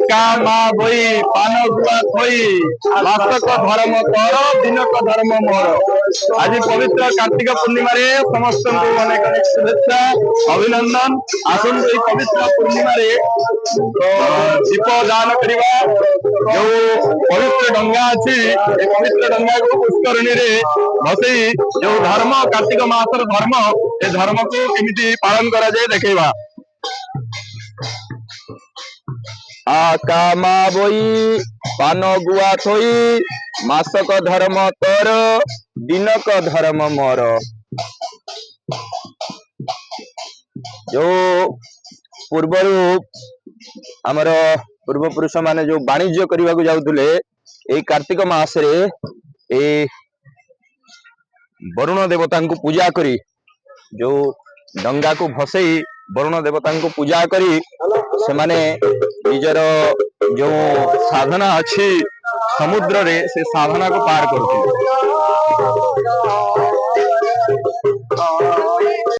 कामा बोई पान गुआ खोई मासक धर्म कर दिनक धर्म मोर। आज पवित्र कार्तिक पूर्णिमा समस्त अनेक अनेक शुभेच्छा अभिनंदन। आसन पवित्र पूर्णिमा दीप दान करवा जो पवित्र डंगा अच्छी पवित्र डंगा को पुष्करणी भसई जो धर्म कार्तिक मासर धर्म ए धर्म को केमिति पालन करा जाए देखा। कामा बोई पान गुआ थोई मासक धर्म तोर दिनक धर्म मोर। जो पूर्वर आमर पूर्व पुरुष माने जो वाणिज्य करने को जाउथुले ए कार्तिक मासरे ए वरुण देवता को पूजा करी जो डंगा को भसई वरुण देवता को पूजा करी से माने निजर जो साधना अच्छी समुद्र रे से साधना को पार करते।